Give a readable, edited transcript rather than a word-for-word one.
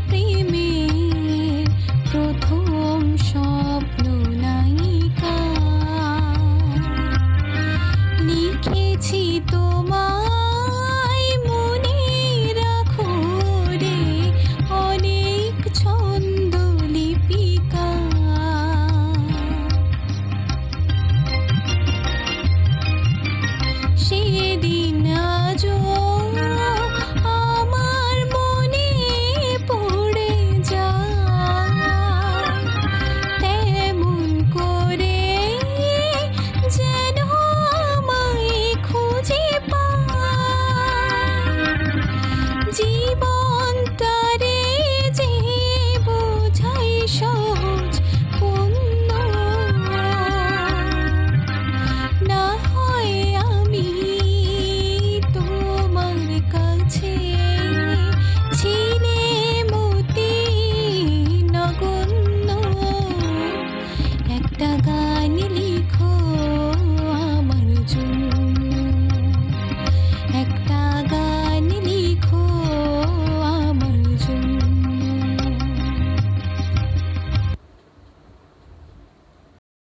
প্রেমের প্রথম স্বপ্ন নায়িকা। লিখেছি তোমায় মনে রাখো রে অনেক ছন্দ লিপিকা। সেদিন আজও আমার মনে পড়ে যায়, তেমন করে যেন আমায় খুঁজে পায়। জীবনটারে যে বোঝাই সহজ পূর্ণ, না হয় আমি তোমার কাছে ছিলে মতি নগণ্য। একটা গান